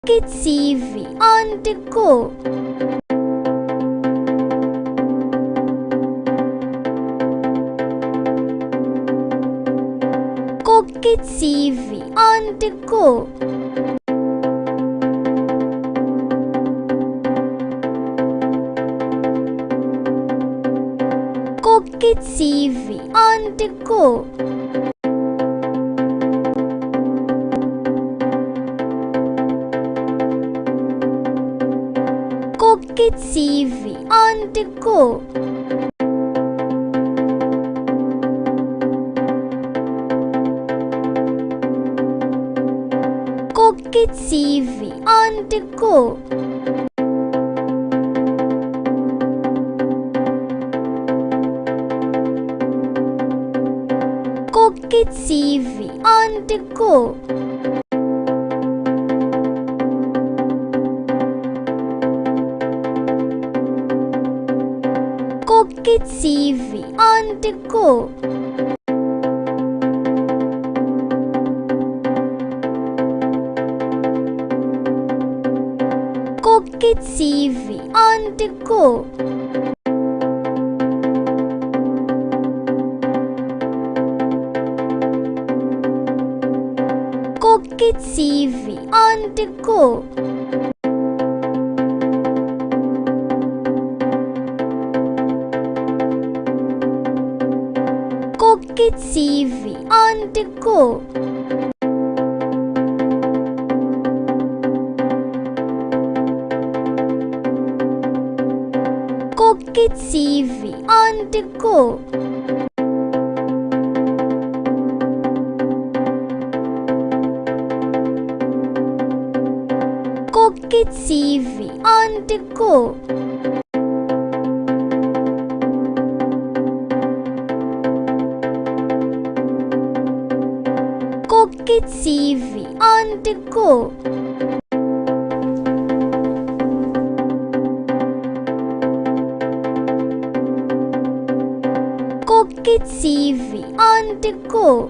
Gogi TV on the go. Gogi TV on the go. Gogi TV on the go. Gogi TV on the go. Gogi TV on the go. Gogi TV on the go. Gogi TV on the go. Gogi TV on the go. Gogi TV on the go. Gogi TV on the go. Gogi TV on the go. Gogi TV on the go. Gogi TV on the go. Gogi TV on the go.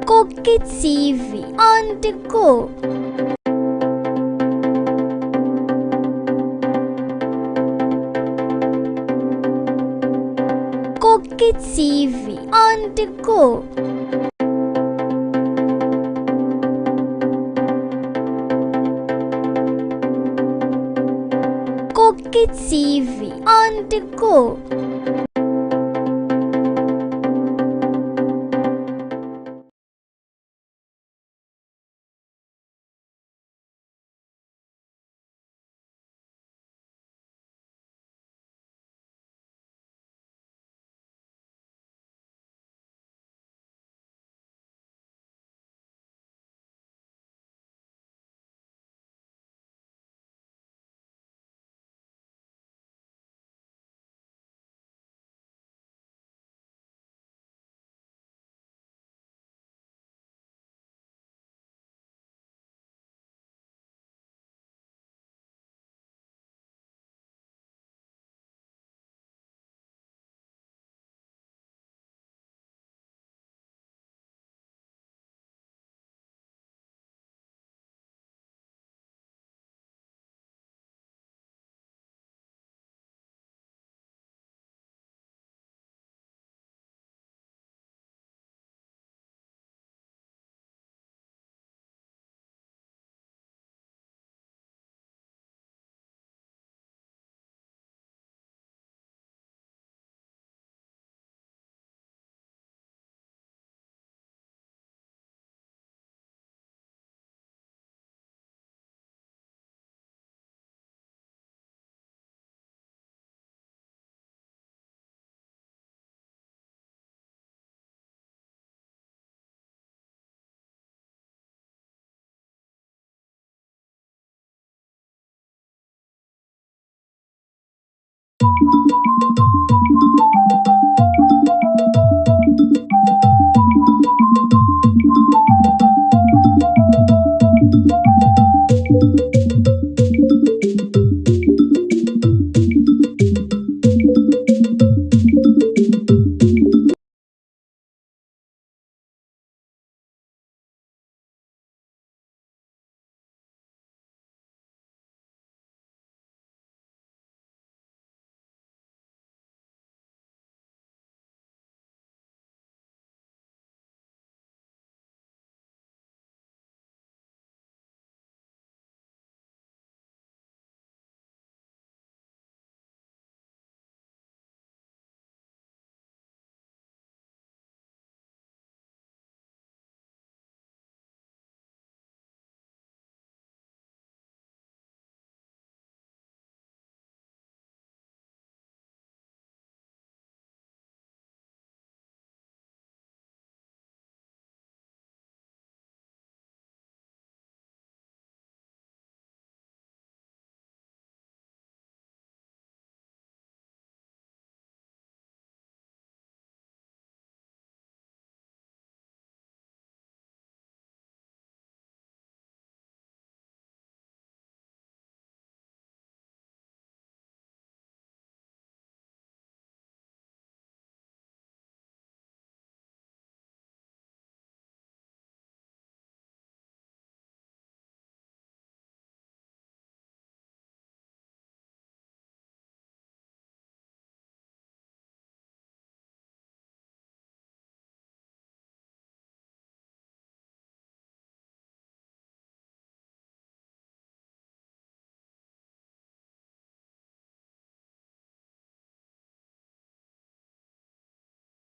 Gogi TV on the go. Gogi TV on the go. Gogi TV on the go.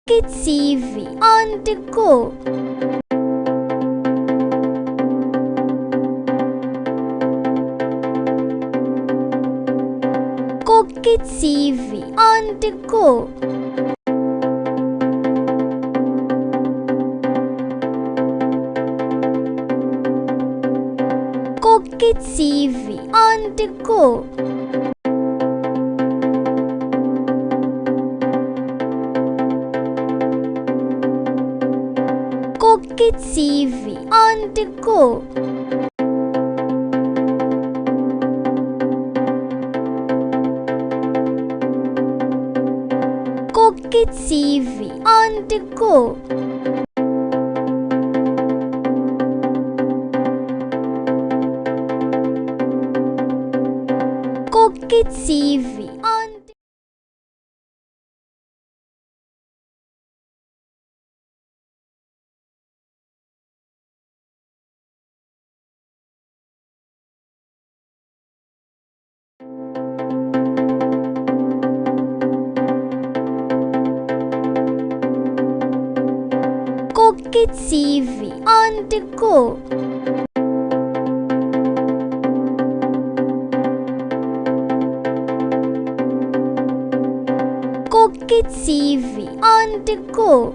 Gogi TV on the go. Gogi TV on the go. Gogi TV on the go. Gogi TV on the go. Gogi TV on the go. Gogi TV on the Gogi TV on the go. Gogi TV on the go.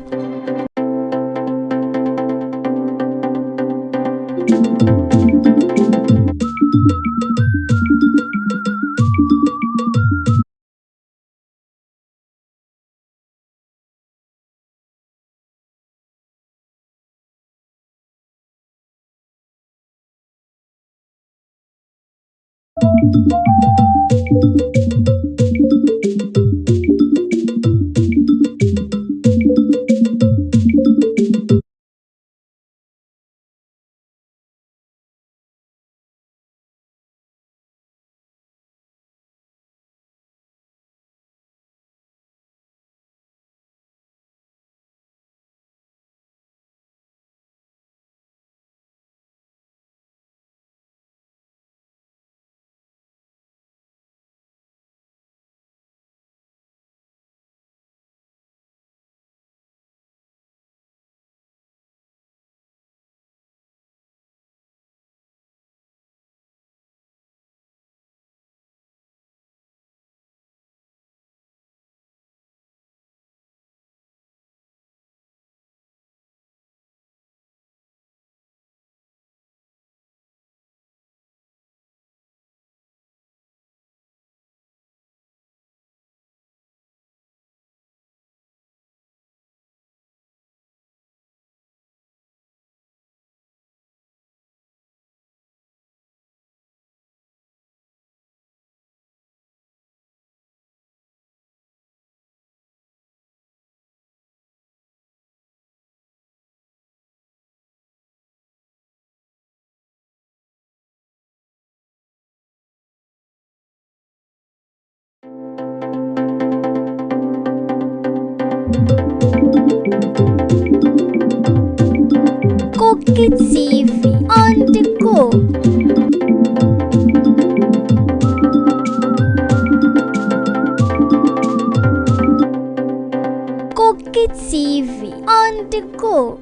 Gogi TV on the go. Gogi TV on the go.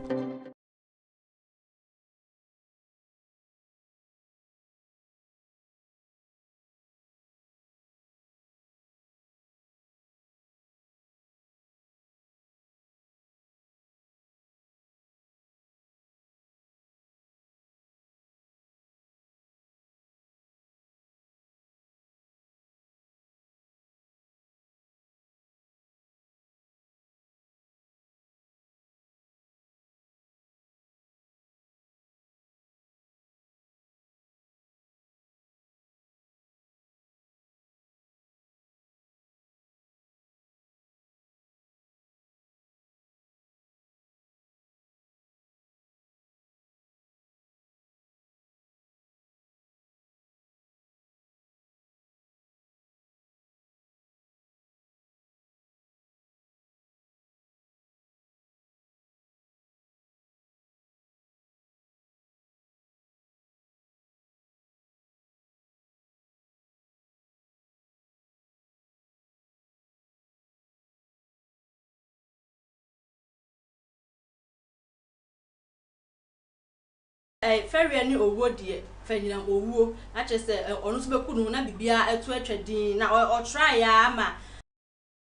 Ferry ni owo de fanyina owo na che se onu so beku no na bibia eto atwadin na o try ya ama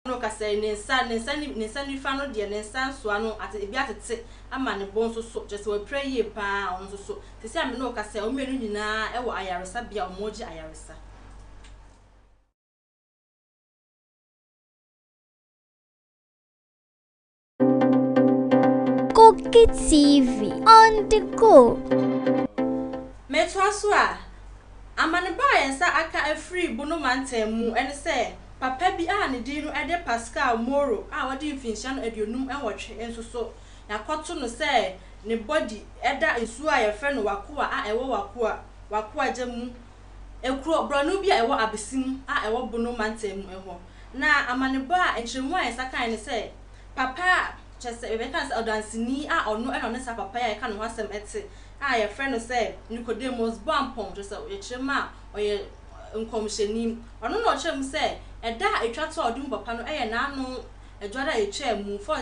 no ka se ne nsa ni fa no de ne nsa so ano ate bia tete ama ne bon so che se we pray ye pa on so se se am no ka se o menu nyina e wo ayaresa bia o moji ayaresa. Gogi TV on the go. Metwa so a amane ba yensa aka afri bunu mantam mu ene se papa bi a ne din no ede Pascal Moro a wadi mfinhia no aduonum enwotwe enso so yakoto no se ne body eda esu a yefe no wakoa a ewo wakoa gemu ekuro bronu bi a ewo abesim a ewo bunu mantam mu eho na amane ba a enchiremu a yensa kan ne se papa chese ebe kan se odansini a ono eno ne sa papa ya kan ho asem ete a your friend say Nicodemus Bampon just a chema or ye nkomsheni ono no chem say e da etwa to odum papa no e ye na no e dwara e twa mu for